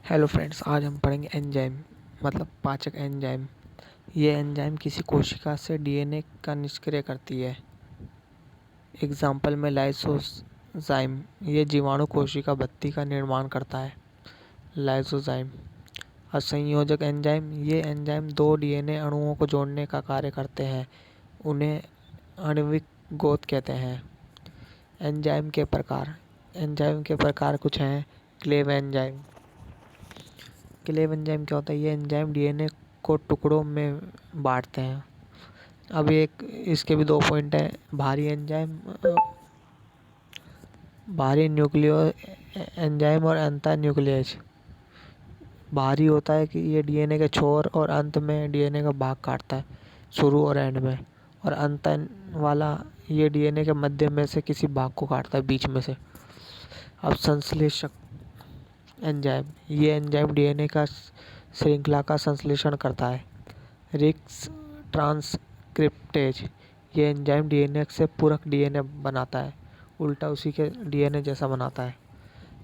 Hello friends, आज हम पढ़ेंगे एंजाइम मतलब पाचक एंजाइम। ये एंजाइम किसी कोशिका से डीएनए का निष्क्रिय करती है। एग्जाम्पल में लाइसोजाइम, ये जीवाणु कोशिका भित्ति का निर्माण करता है। लाइसोजाइम। असंयोजक एंजाइम, ये एंजाइम दो डीएनए अणुओं को जोड़ने का कार्य करते हैं। उन्हें आणविक गोत कहते हैं। एंजाइम के प्रकार कुछ हैं। क्लेव एंजाइम क्या होता है? ये एंजाइम डीएनए को टुकड़ों में बांटते हैं। अब इसके भी दो पॉइंट हैं। भारी न्यूक्लियो एंजाइम और अंतर न्यूक्लियस। भारी होता है कि ये डीएनए के छोर और अंत में डीएनए का भाग काटता है, शुरू और एंड में। और अंतर वाला ये डीएनए के मध्य में से किसी भाग को काटता है, बीच में से। अब संश्लेषक एंजाइम, ये एंजाइम डीएनए का श्रृंखला का संश्लेषण करता है। रिक्स ट्रांसक्रिप्टेज, ये एंजाइम डीएनए से पूरक डीएनए बनाता है, उल्टा उसी के डीएनए जैसा बनाता है।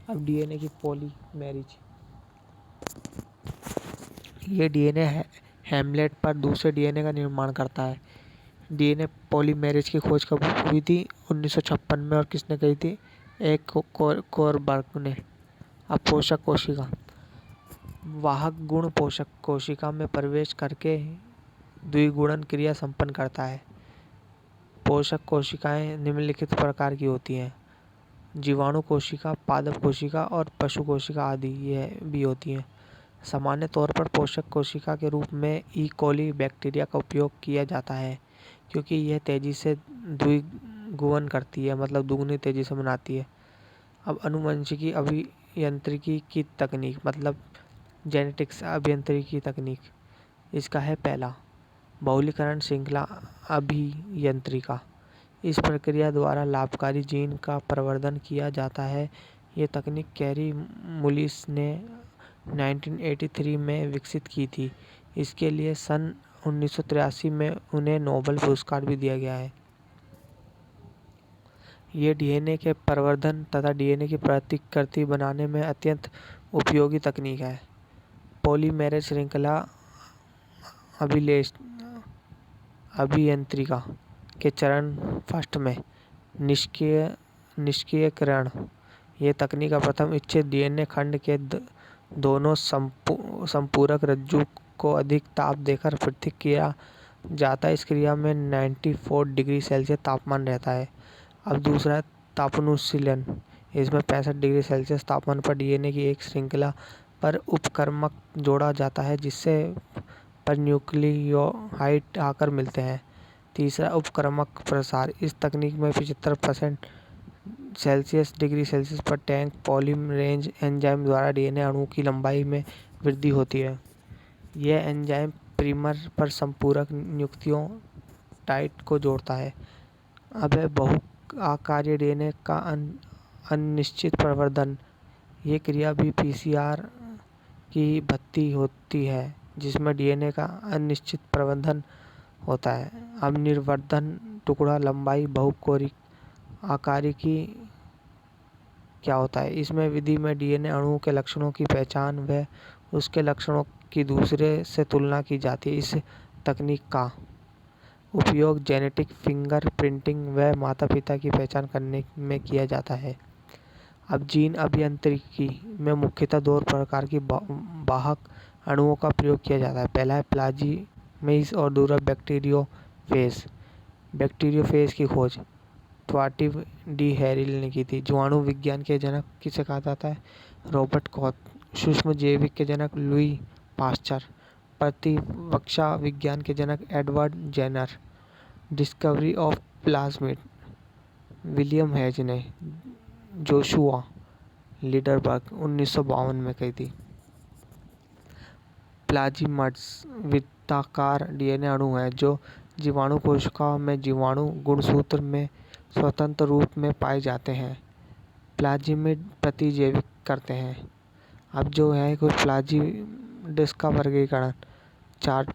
अब डीएनए की पॉलीमेरेज, ये डीएनए हैमलेट पर दूसरे डीएनए का निर्माण करता है। डीएनए पॉलीमेरेज की खोज कब हुई थी? 1956 में। और किसने कही थी? कोरबर्ग ने। अब पोषक कोशिका, वाहक गुण पोषक कोशिका में प्रवेश करके द्विगुणन क्रिया संपन्न करता है। पोषक कोशिकाएं निम्नलिखित प्रकार की होती हैं। जीवाणु कोशिका, पादप कोशिका और पशु कोशिका आदि ये भी होती हैं। सामान्य तौर पर पोषक कोशिका के रूप में ई कोली बैक्टीरिया का उपयोग किया जाता है, क्योंकि यह तेजी से द्विगुणन करती है, मतलब दुगनी तेजी से बनाती है। अब अनुवंशिकी अभियांत्रिकी की तकनीक, मतलब जेनेटिक्स अभियांत्रिकी तकनीक, इसका है पहला, बहुलीकरण श्रृंखला अभियांत्रिका। इस प्रक्रिया द्वारा लाभकारी जीन का प्रवर्धन किया जाता है। ये तकनीक कैरी मुलिस ने 1983 में विकसित की थी। इसके लिए सन 1983 में उन्हें नोबेल पुरस्कार भी दिया गया है। ये डीएनए के प्रवर्धन तथा डीएनए की प्रतिकृति बनाने में अत्यंत उपयोगी तकनीक है। पॉलीमेरेज श्रृंखला अभियांत्रिका के चरण फर्स्ट में निष्क्रियकरण, ये तकनीक प्रथम इच्छित डीएनए खंड के दोनों संपूरक रज्जु को अधिक ताप देकर पृथक किया जाता है। इस क्रिया में 94 डिग्री सेल्सियस तापमान रहता है। अब दूसरा, तापनुशीलन, इसमें 65 डिग्री सेल्सियस तापमान पर डीएनए की एक श्रृंखला पर उपकर्मक जोड़ा जाता है, जिससे पर न्यूक्लियोटाइड आकर मिलते हैं। तीसरा, उपकर्मक प्रसार, इस तकनीक में 75% डिग्री सेल्सियस पर टैंक पॉलीमरेज एंजाइम द्वारा डीएनए अणु की लंबाई में वृद्धि होती है। यह एंजाइम प्रीमर पर संपूरक न्यूक्लियोटाइड को जोड़ता है। अब बहुआकारीय डीएनए का अनिश्चित प्रवर्धन, ये क्रिया भी पीसीआर की भत्ती होती है, जिसमें डीएनए का अनिश्चित प्रवर्धन होता है। अब निर्वर्धन टुकड़ा लंबाई बहुकोरी आकारी की क्या होता है? इसमें विधि में डीएनए अणु के लक्षणों की पहचान व उसके लक्षणों की दूसरे से तुलना की जाती है। इस तकनीक का उपयोग जेनेटिक फिंगर प्रिंटिंग व माता पिता की पहचान करने में किया जाता है। अब जीन अभियांत्रिकी में मुख्यतः दो प्रकार की वाहक अणुओं का प्रयोग किया जाता है। पहला है प्लाजीमेज और दूसरा बैक्टीरियोफेज। बैक्टीरियोफेज की खोज ट्वाटिव डी हैरिल ने की थी। जीवाणु विज्ञान के जनक किसे कहा जाता है? Robert Koch. सूक्ष्म जैविक के जनक लुई पास्चर। प्रतिरक्षा विज्ञान के जनक Edward Jenner. Discovery of plasmid William Hayes ने। जोशुआ लीडरबर्ग 1952 में कही थी। प्लाज्मिड्स वृत्ताकार डीएनए अणु हैं जो जीवाणु कोशिकाओं में जीवाणु गुणसूत्र में स्वतंत्र रूप में पाए जाते हैं। प्लाज्मिड प्रतिजैविक करते हैं। अब जो है कोई प्लाज्मिड्स का वर्गीकरण चार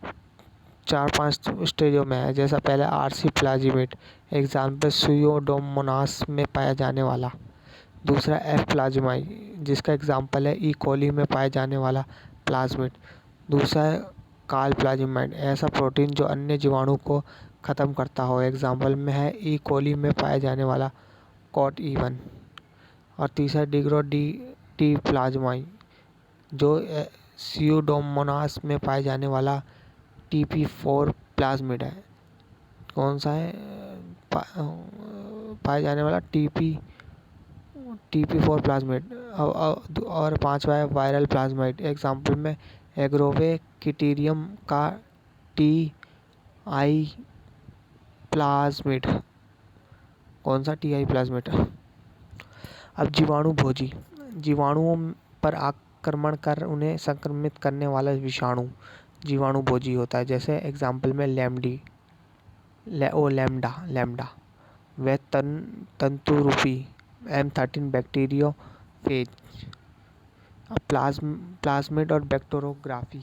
पांच स्टेजों में है। जैसा पहला आरसी प्लाज्मिड, एग्जाम्पल सुयोडोमोनास में पाया जाने वाला। दूसरा एफ प्लाज्माई, जिसका एग्जाम्पल है ई कोली में पाए जाने वाला प्लाज्मिड। दूसरा है काल प्लाज्माइड, ऐसा प्रोटीन जो अन्य जीवाणु को ख़त्म करता हो, एग्जाम्पल में है ई कोली में पाया जाने वाला कॉट ई1। और तीसरा डिग्रो डी प्लाज्माई, जो स्यूडोमोनास में पाए जाने वाला TP4 प्लाज्मिड है। कौन सा है? पाए जाने वाला TP4 प्लाज्मिड। और पांचवा है वायरल प्लाज्माइड, एग्जाम्पल में एग्रोवे किटीरियम का TI प्लाज्मिड। कौन सा TI प्लाज्मिड? अब जीवाणु भोजी, जीवाणुओं पर आक्रमण कर उन्हें संक्रमित करने वाला विषाणु जीवाणु भोजी होता है। जैसे एग्जाम्पल में लैम्डा व तंतुरूपी M13 बैक्टीरियोफेज। प्लाज्मिड और बैक्टीरियोग्राफी।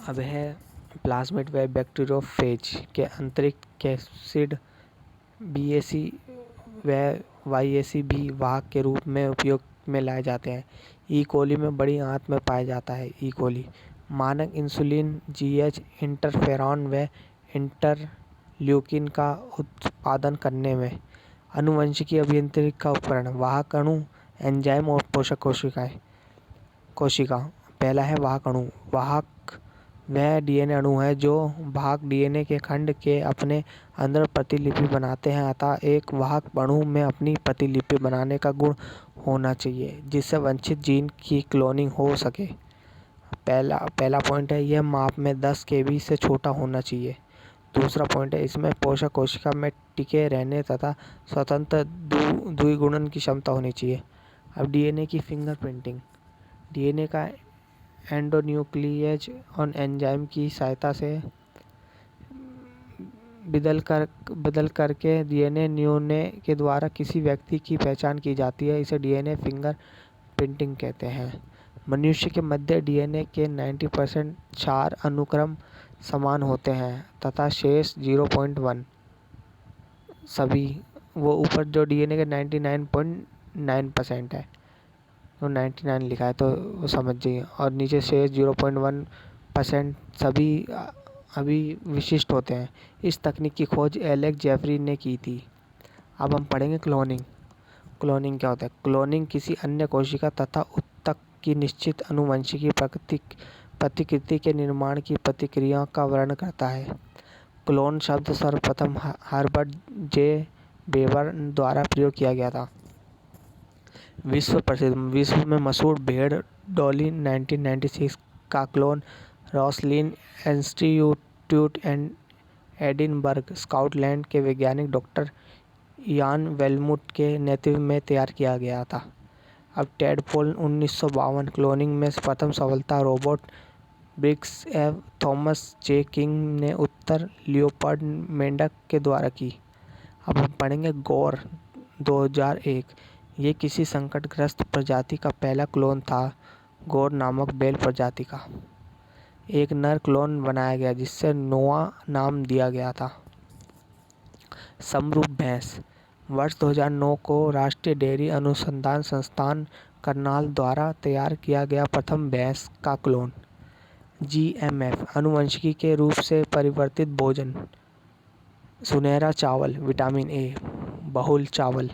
अब है प्लाज्मिड व बैक्टीरियोफेज के अंतरिक्ष कैप्सिड BAC व YAC भी वाहक के रूप में उपयोग में लाए जाते हैं। ई कोली में बड़ी आंत में पाया जाता है। ई कोली मानक इंसुलिन, GH, इंटरफेरॉन व इंटरल्यूकिन का उत्पादन करने में आनुवंशिकी अभियांत्रिकी का उपकरण। वाहक अणु, एंजाइम और पोषक कोशिका। पहला है वाहक अणु। वाहक वह DNA अणु है जो भाग DNA के खंड के अपने अंदर प्रतिलिपि बनाते हैं, अतः एक वाहक अणु में अपनी प्रतिलिपि बनाने का गुण होना चाहिए जिससे वांछित जीन की क्लोनिंग हो सके। पहला पॉइंट है, यह माप में 10 kb से छोटा होना चाहिए। दूसरा पॉइंट है, इसमें पोषक कोशिका में टिके रहने तथा स्वतंत्र द्विगुणन की क्षमता होनी चाहिए। अब DNA की फिंगरप्रिंटिंग। DNA का एंडोन्यूक्लियेज और एंजाइम की सहायता से बदल करके DNA नमूने के द्वारा किसी व्यक्ति की पहचान की जाती है। इसे DNA फिंगर प्रिंटिंग कहते हैं। मनुष्य के मध्य DNA के 90% क्षार अनुक्रम समान होते हैं तथा शेष 0.1 सभी वो ऊपर जो DNA के 99.9% है, तो 99 लिखा है तो वो समझ जाइए, और नीचे शेष 0.1% सभी अभी विशिष्ट होते हैं। इस तकनीक की खोज एलेक्स जेफरी ने की थी। अब हम पढ़ेंगे क्लोनिंग। क्लोनिंग क्या होता है? क्लोनिंग किसी अन्य कोशिका तथा उत्तक की निश्चित आनुवंशिकी प्रतिकृति के निर्माण की प्रक्रिया का वर्णन करता है। क्लोन शब्द सर्वप्रथम हर्बर्ट J. बेबर द्वारा प्रयोग किया गया था। विश्व में मशहूर भेड़ डॉली 1996 का clone Rosslyn institute Edinburgh, Scotland के वैज्ञानिक डॉक्टर इयान वेलमुथ के नेतृत्व में तैयार किया गया था। अब टेडपोल 1952 क्लोनिंग में प्रथम सफलता रॉबर्ट ब्रिग्स एवं थॉमस J. किंग ने उत्तर लियोपार्ड मेंढक के द्वारा की। अब हम पढ़ेंगे गौर 2001। ये किसी संकटग्रस्त प्रजाति का पहला क्लोन था। गौर नामक बैल प्रजाति का एक नर क्लोन बनाया गया जिससे नोआ नाम दिया गया था। समरूप भैंस। वर्ष 2009 को राष्ट्रीय डेयरी अनुसंधान संस्थान करनाल द्वारा तैयार किया गया प्रथम भैंस का क्लोन। GMF आनुवंशिकी के रूप से परिवर्तित भोजन। सुनहरा चावल विटामिन A, बहुल चावल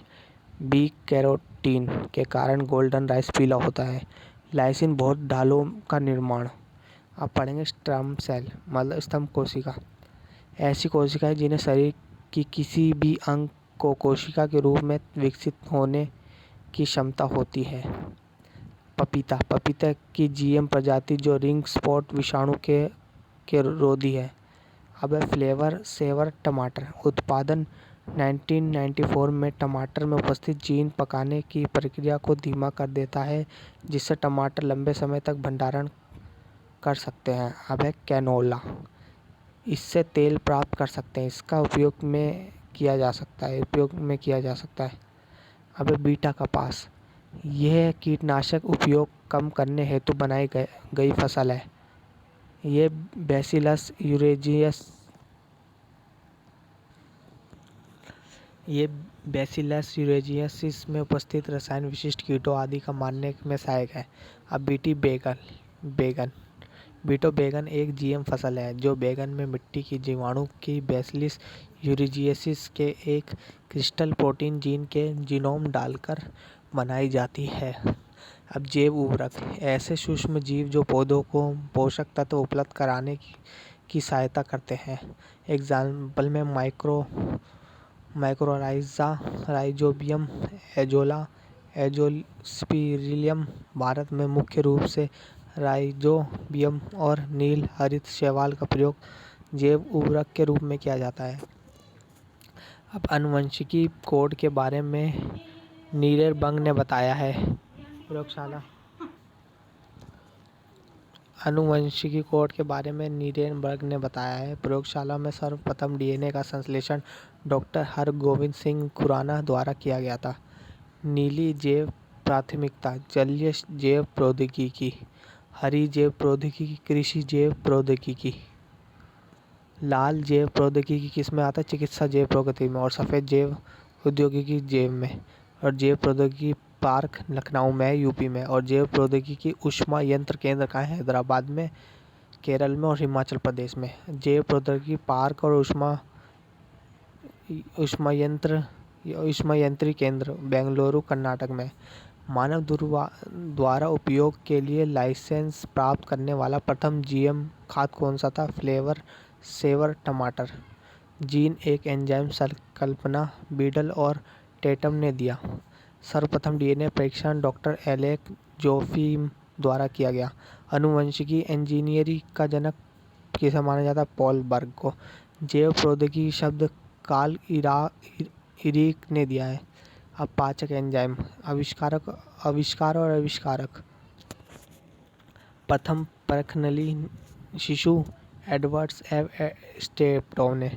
B कैरोटीन के कारण गोल्डन राइस पीला होता है। लाइसिन बहुत ढालों का निर्माण। अब पढ़ेंगे स्टेम सेल मतलब स्तंभ कोशिका। ऐसी कोशिकाएं जिन्हें शरीर की किसी भी अंग को कोशिका के रूप में विकसित होने की क्षमता होती है। पपीता की GM प्रजाति जो रिंग स्पॉट विषाणु के रोधी है। अब है फ्लेवर सेवर टमाटर। उत्पादन 1994 में टमाटर में उपस्थित जीन पकाने की प्रक्रिया को धीमा कर देता है जिससे टमाटर लंबे समय तक भंडारण कर सकते हैं। अब है कैनोला। इससे तेल प्राप्त कर सकते हैं। इसका उपयोग में किया जा सकता है। अब है बीटा कपास। यह कीटनाशक उपयोग कम करने हेतु बनाई गई फसल है। ये बैसिलस यूरेजियस बैसिलस यूरेजियसिस में उपस्थित रसायन विशिष्ट कीटों आदि का मारने में सहायक है। अब बैगन बीटो बैगन एक जीएम फसल है जो बैगन में मिट्टी की जीवाणु की बैसिलस यूरेजियसिस के एक क्रिस्टल प्रोटीन जीन के जीनोम डालकर बनाई जाती है। अब जैव उर्वरक ऐसे सूक्ष्म जीव जो पौधों को पोषक तत्व उपलब्ध कराने की सहायता करते हैं। एग्जाम्पल में माइक्रोराइज़ा, राइजोबियम, एजोला, एजोस्पिरिलियम। भारत में मुख्य रूप से राइजोबियम और नील हरित शैवाल का प्रयोग जैव उर्वरक के रूप में किया जाता है। अब आनुवंशिकी कोड के बारे में नीरेनबर्ग ने बताया है। प्रयोगशाला आनुवंशिकी कोड के बारे में नीरेनबर्ग ने बताया है। प्रयोगशाला में सर्वप्रथम डीएनए का संश्लेषण डॉक्टर हरगोविंद सिंह खुराना द्वारा किया गया था। नीली जैव प्राथमिकता जलीय जैव प्रौद्योगिकी, हरी जैव प्रौद्योगिकी, कृषि जैव प्रौद्योगिकी। लाल जैव प्रौद्योगिकी किसमें आता है? चिकित्सा जैव प्रौद्योगिकी में। और सफ़ेद जैव औद्योगिकी जैव में। और जैव प्रौद्योगिकी पार्क लखनऊ में, यूपी में। और जैव प्रौद्योगिकी ऊष्मा यंत्र केंद्र का है हैदराबाद में, केरल में और हिमाचल प्रदेश में। जैव प्रौद्योगिकी पार्क और ऊष्मा यंत्री केंद्र बेंगलुरु कर्नाटक में। मानव द्वारा उपयोग के लिए लाइसेंस प्राप्त करने वाला प्रथम जीएम खाद्य कौन सा था? फ्लेवर सेवर टमाटर। जीन एक एंजाइम संकल्पना बीडल और टेटम ने दिया। सर्वप्रथम डीएनए परीक्षण डॉक्टर एलेक जोफिम द्वारा किया गया। आनुवंशिकी इंजीनियरिंग का जनक किसे माना जाता है? पॉल बर्ग को। जैव प्रौद्योगिकी शब्द कार्ल इरिक ने दिया है। अब पाचक एंजाइम आविष्कार और आविष्कारक। प्रथम परखनली शिशु एडवर्ड्स एव स्टेपटो ने।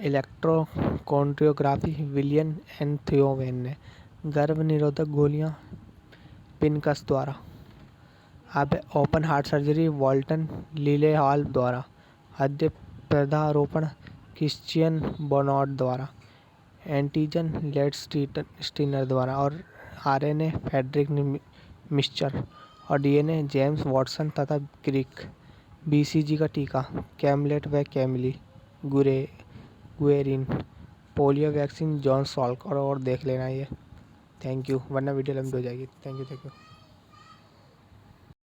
इलेक्ट्रोकार्डियोग्राफी विलियम एन थियोवेन ने। गर्भ निरोधक गोलियां पिनकस द्वारा। अब open heart surgery Walton Lillehei द्वारा। हृदय प्रत्यारोपण क्रिश्चियन बर्नार्ड द्वारा। एंटीजन लेडस्टीनर द्वारा। और आरएनए फ्रेडरिक मिक्सचर। और डीएनए जेम्स वाटसन तथा क्रिक। बीसीजी का टीका कैमलेट व Camille Guerin. Polio vaccine John Salk. और देख लेना ये। थैंक यू, वरना वीडियो लंबी हो जाएगी। Thank you.